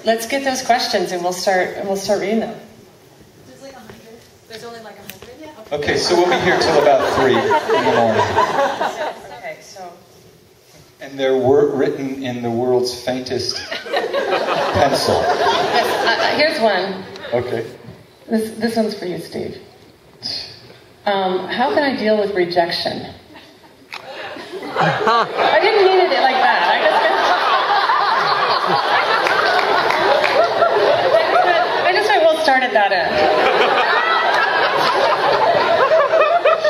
let's get those questions and we'll start reading them. There's like 100. There's only like 100. Yeah. Okay, so we'll be here till about 3 in the morning. Okay, so. And they're written in the world's faintest pencil. Yes, here's one. Okay. This one's for you, Steve. How can I deal with rejection? I didn't mean it like that. I just went, we'll start at that end.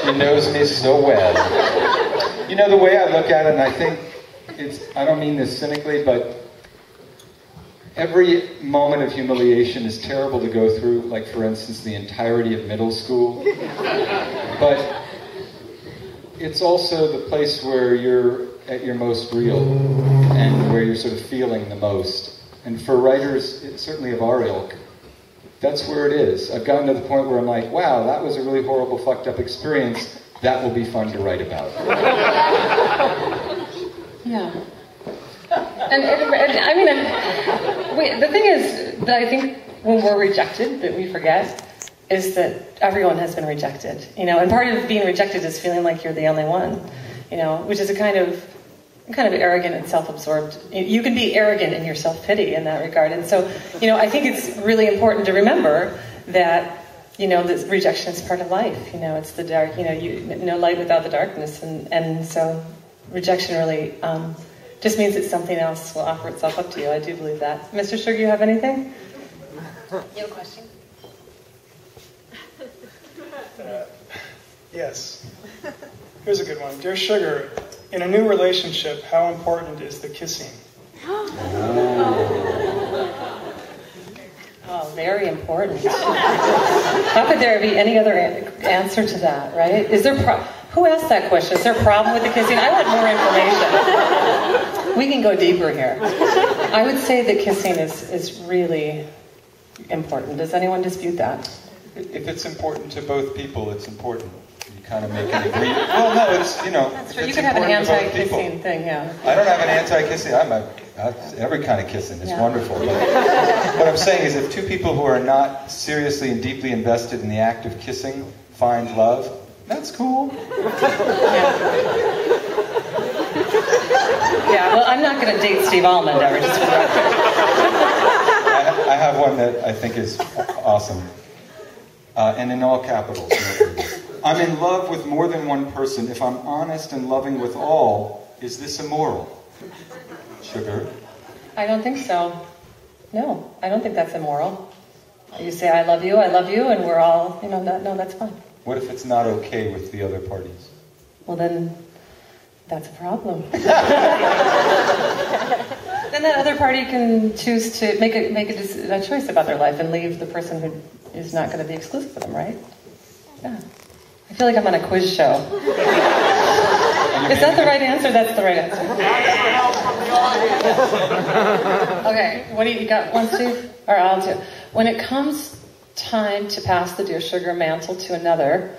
She knows me so well. You know, the way I look at it, and I think I don't mean this cynically, but every moment of humiliation is terrible to go through, like, for instance, the entirety of middle school. But it's also the place where you're at your most real and where you're sort of feeling the most. And for writers, certainly of our ilk, that's where it is. I've gotten to the point where I'm like, wow, that was a really horrible, fucked up experience. That will be fun to write about. Yeah. And I mean, the thing is that I think when we're rejected, that we forget, is that everyone has been rejected. You know, and part of being rejected is feeling like you're the only one. You know, which is a kind of arrogant and self-absorbed. You can be arrogant in your self-pity in that regard. And so, you know, I think it's really important to remember that, you know, that rejection is part of life. You know, it's the dark. You know, no light without the darkness, and so rejection really. Just means that something else will offer itself up to you. I do believe that. Mr. Sugar, you have anything? You have a question? Yes. Here's a good one. Dear Sugar, in a new relationship, how important is the kissing? Oh, very important. How could there be any other answer to that, right? Is there who asked that question? Is there a problem with the kissing? I want more information. We can go deeper here. I would say that kissing is really important. Does anyone dispute that? If it's important to both people, it's important. You kind of make an agreement. Well, no, it's, you know, that's true. You could have an anti-kissing thing, yeah. I don't have an anti-kissing. Every kind of kissing is wonderful. But what I'm saying is, if two people who are not seriously and deeply invested in the act of kissing find love, that's cool. Yeah, well, I'm not going to date Steve Almond ever, just for the record. I have one that I think is awesome. And in all capitals. I'm in love with more than one person. If I'm honest and loving with all, is this immoral? Sugar? I don't think so. No, I don't think that's immoral. You say, I love you, and we're all, you know, no, that's fine. What if it's not okay with the other parties? Well, then, that's a problem. Then that other party can choose to make a choice about their life and leave the person who is not going to be exclusive with them, right? Yeah. I feel like I'm on a quiz show. Is that the right answer? That's the right answer. Okay, what do you got? One, Steve? Or I'll do. When it comes time to pass the Dear Sugar mantle to another,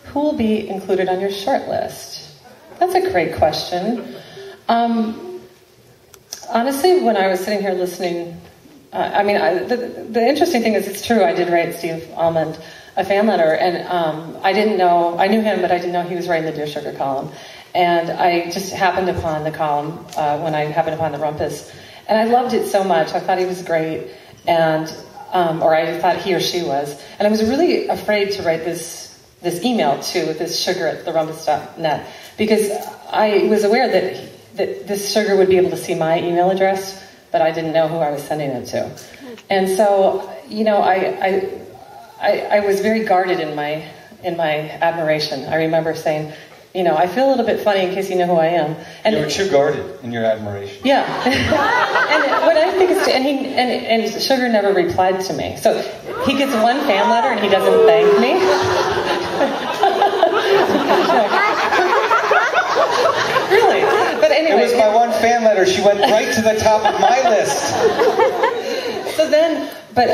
who will be included on your short list? That's a great question. Honestly, when I was sitting here listening, the interesting thing is, it's true, I did write Steve Almond a fan letter, and I knew him, but I didn't know he was writing the Dear Sugar column. And I just happened upon the column when I happened upon the Rumpus. And I loved it so much. I thought he was great, and or I thought he or she was. And I was really afraid to write this email to this Sugar at therumpus.net, because I was aware that this Sugar would be able to see my email address, but I didn't know who I was sending it to. And so, you know, I was very guarded in my admiration. I remember saying, you know, I feel a little bit funny in case you know who I am. And you were too guarded in your admiration. Yeah. And what I think is, and Sugar never replied to me. So he gets one fan letter and he doesn't thank me. Really? But anyway. It was my one fan letter. She went right to the top of my list. So then, but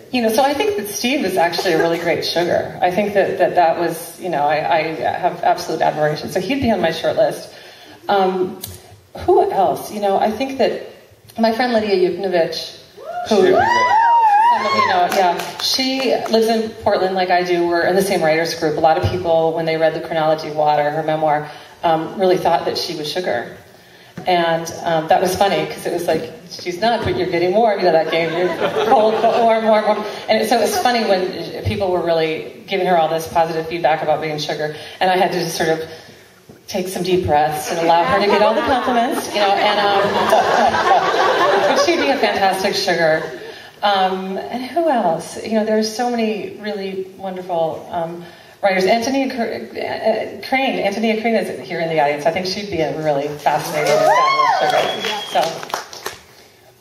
you know, so I think that Steve is actually a really great Sugar. I think that was, you know, I have absolute admiration. So he'd be on my short list. Who else? You know, I think that my friend Lydia Yuknovich, who some of you know, yeah, she lives in Portland like I do. We're in the same writers group. A lot of people, when they read The Chronology of Water, her memoir, really thought that she was sugar. And that was funny, because it was like, she's not, but you're getting more. You know, that game, you're cold, but more. And so it was funny when people were really giving her all this positive feedback about being sugar. And I had to just sort of take some deep breaths and allow her to get all the compliments, you know, and but she'd be a fantastic sugar. And who else? You know, there's so many really wonderful writers. Antonia Crane is here in the audience. I think she'd be a really fascinating and fabulous sugar. So,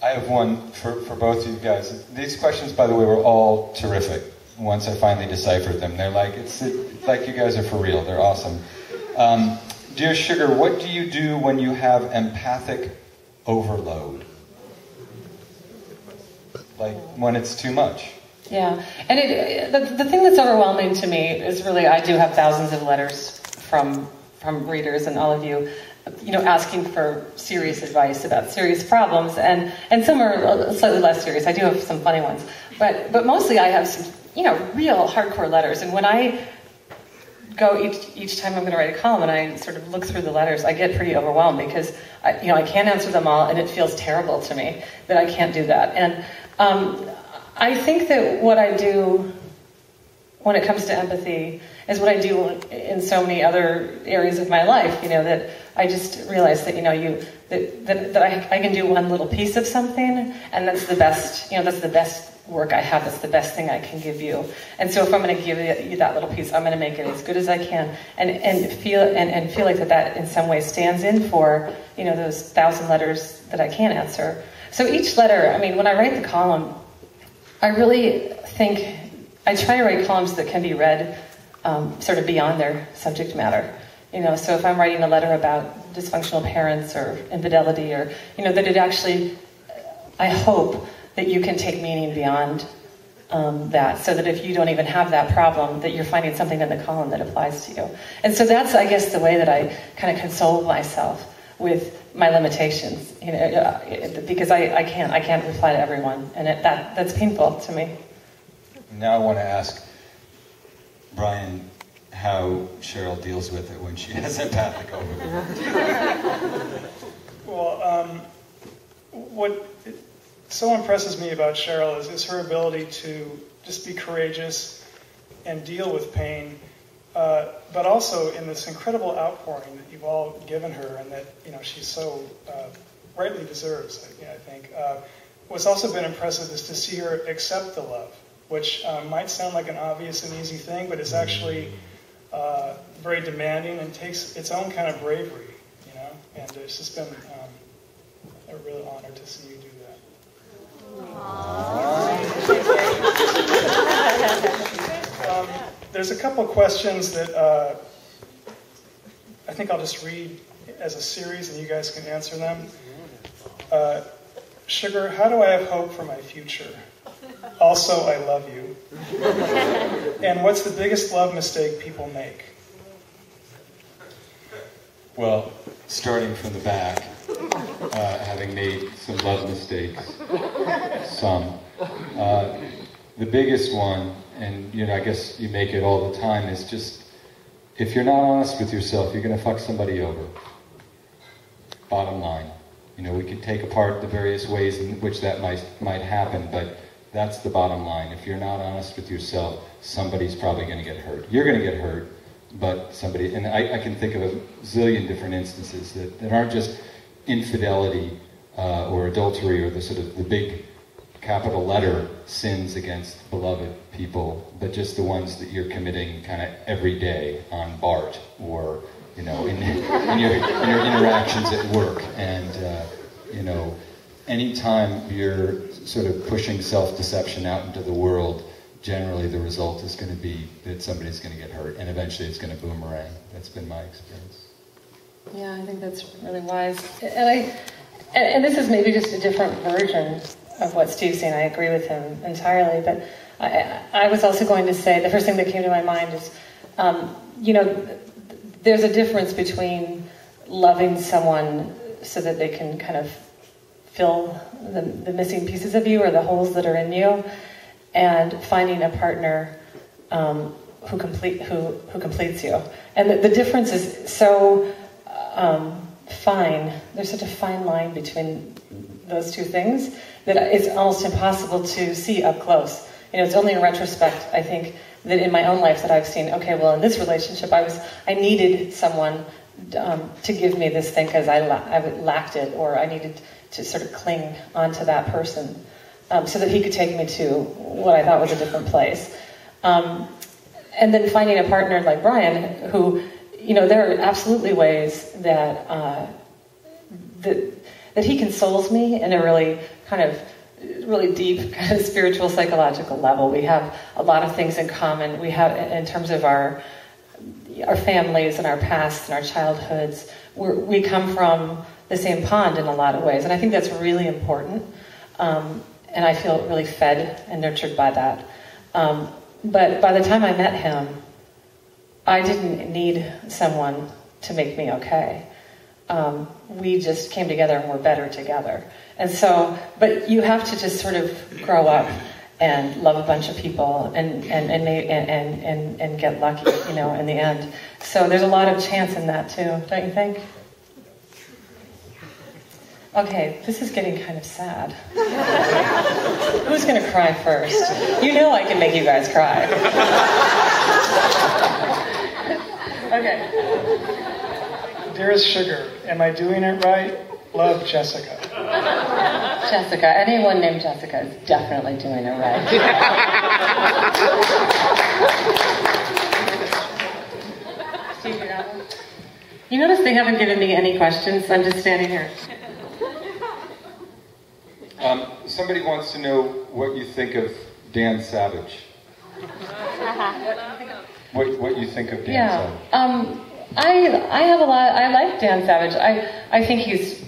I have one for both of you guys. These questions, by the way, were all terrific. Once I finally deciphered them, they're like, it's like you guys are for real. They're awesome. Dear Sugar, what do you do when you have empathic overload? Like when it's too much? Yeah, and the thing that's overwhelming to me is really, I do have thousands of letters from readers and all of you, you know, asking for serious advice about serious problems, and some are slightly less serious. I do have some funny ones, but mostly I have some, you know, real hardcore letters. And when I go each time I'm going to write a column and I sort of look through the letters, I get pretty overwhelmed, because I can't answer them all, and it feels terrible to me that I can't do that. And I think that what I do when it comes to empathy is what I do in so many other areas of my life. You know, that I just realize that, you know, that I can do one little piece of something, and that's the best. You know, that's the best work I have. That's the best thing I can give you. And so if I'm going to give you that little piece, I'm going to make it as good as I can, and feel like that in some way stands in for, you know, those 1,000 letters that I can't answer. So each letter, I mean, when I write the column, I really think I try to write columns that can be read sort of beyond their subject matter. You know, so if I'm writing a letter about dysfunctional parents or infidelity, or, you know, that it actually, I hope that you can take meaning beyond that, so that if you don't even have that problem, that you're finding something in the column that applies to you. And so that's, I guess, the way that I kind of console myself with my limitations, you know, because I can't reply to everyone, and that's painful to me. Now I want to ask Brian how Cheryl deals with it when she has empathic overload. Well, what so impresses me about Cheryl is her ability to just be courageous and deal with pain, but also in this incredible outpouring that you've all given her, and that, you know, she's so rightly deserves, I think. What's also been impressive is to see her accept the love, which might sound like an obvious and easy thing, but it's actually very demanding and takes its own kind of bravery, you know. And it's just been a real honor to see you do that. There's a couple of questions that I think I'll just read as a series, and you guys can answer them. Sugar, how do I have hope for my future? Also, I love you. And what's the biggest love mistake people make? Well, starting from the back, having made some love mistakes, the biggest one, and, you know, I guess you make it all the time, is just, if you're not honest with yourself, you're going to fuck somebody over. Bottom line. You know, we could take apart the various ways in which that might happen, but that's the bottom line. If you're not honest with yourself, somebody's probably going to get hurt. You're going to get hurt, but somebody, and I can think of a zillion different instances that aren't just infidelity or adultery or the sort of the big capital letter sins against beloved people, but just the ones that you're committing kind of every day on BART, or, you know, in your interactions at work. And, you know, anytime you're sort of pushing self-deception out into the world, generally the result is going to be that somebody's going to get hurt, and eventually it's going to boomerang. That's been my experience. Yeah, I think that's really wise. And this is maybe just a different version of what Steve's saying. I agree with him entirely, but I was also going to say, the first thing that came to my mind is, you know, there's a difference between loving someone so that they can kind of fill the missing pieces of you or the holes that are in you, and finding a partner who completes you. And the difference is so fine. There's such a fine line between those two things that it's almost impossible to see up close. It's only in retrospect, I think, that in my own life that I've seen, okay, well, in this relationship, I needed someone to give me this thing because I lacked it, or I needed to sort of cling onto that person so that he could take me to what I thought was a different place. And then finding a partner like Brian, who, there are absolutely ways that that he consoles me in a really really deep kind of spiritual, psychological level. We have a lot of things in common. We have, in terms of our families and our pasts and our childhoods, we come from the same pond in a lot of ways, and I think that's really important. And I feel really fed and nurtured by that. But by the time I met him, I didn't need someone to make me okay. We just came together and were better together. And so, but you have to just sort of grow up and love a bunch of people and get lucky, in the end. So there's a lot of chance in that too, don't you think? Okay, this is getting kind of sad. Who's going to cry first? I can make you guys cry. Okay. Dearest Sugar, am I doing it right? Love, Jessica. Jessica. Anyone named Jessica is definitely doing it right. Steve, you got one? You notice they haven't given me any questions. I'm just standing here. Somebody wants to know what you think of Dan Savage. What you think of Dan Savage? I have a lot. I like Dan Savage. I think he's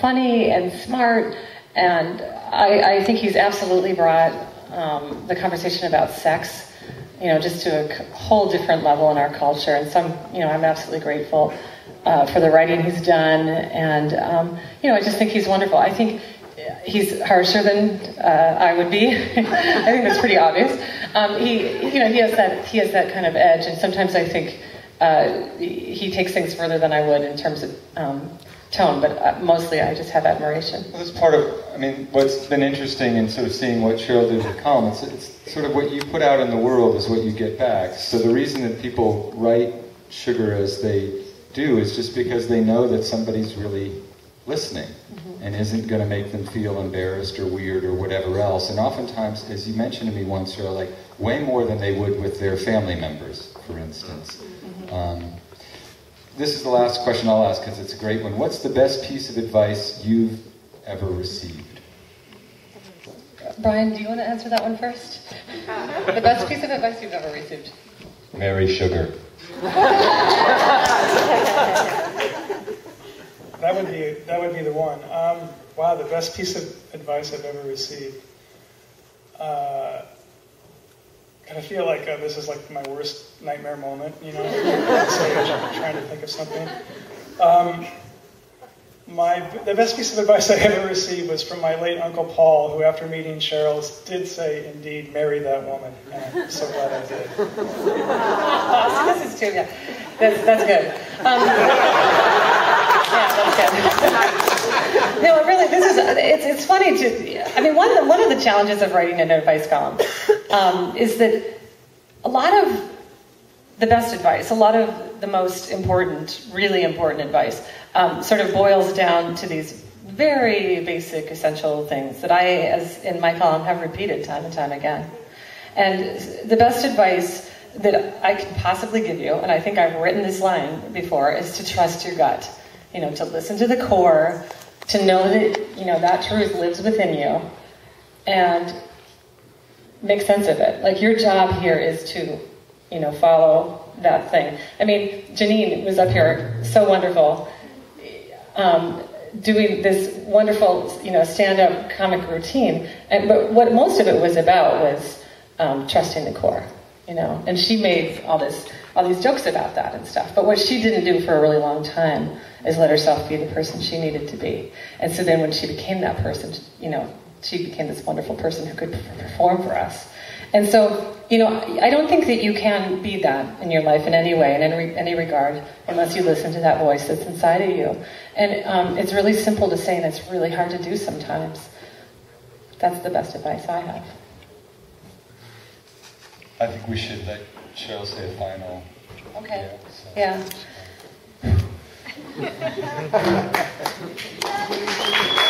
funny and smart, and I think he's absolutely brought the conversation about sex, just to a whole different level in our culture. And I'm absolutely grateful for the writing he's done, and I just think he's wonderful. I think he's harsher than I would be. I think that's pretty obvious. He has that kind of edge, and sometimes I think he takes things further than I would in terms of tone, but mostly I just have admiration. Well, that's part of, what's been interesting in sort of seeing what Cheryl did with Colin, it's sort of what you put out in the world is what you get back. So the reason that people write Sugar as they do is just because they know that somebody's really listening and isn't going to make them feel embarrassed or weird or whatever else. And oftentimes, as you mentioned to me once, Cheryl, like way more than they would with their family members, for instance. This is the last question I'll ask because it's a great one. What's the best piece of advice you've ever received? Brian, do you want to answer that one first? The best piece of advice you've ever received? Marry Sugar. That would be the one. Wow, the best piece of advice I've ever received. I feel like this is like my worst nightmare moment, So I'm trying to think of something. The best piece of advice I ever received was from my late Uncle Paul, who after meeting Cheryl did say, indeed, marry that woman. And I'm so glad I did. This is true, yeah. That's good. Yeah, that's good. No, really, it's funny one of the challenges of writing an advice column is that a lot of the best advice, a lot of the most important, really important advice sort of boils down to these very basic, essential things that I, as in my column, have repeated time and time again. And the best advice that I can possibly give you, and I think I've written this line before, is to trust your gut. To listen to the core, to know that, that truth lives within you, and make sense of it. Like, your job here is to, follow that thing. Janine was up here, so wonderful, doing this wonderful, stand-up comic routine. But what most of it was about was trusting the core, and she made all this all these jokes about that and stuff. But what she didn't do for a really long time is let herself be the person she needed to be. And so then when she became that person, you know, she became this wonderful person who could perform for us. And so, you know, I don't think that you can be that in your life in any way, in any regard, unless you listen to that voice that's inside of you. And it's really simple to say, and it's really hard to do sometimes. That's the best advice I have. I think we should let Cheryl say a final. Okay. Yeah. Yeah.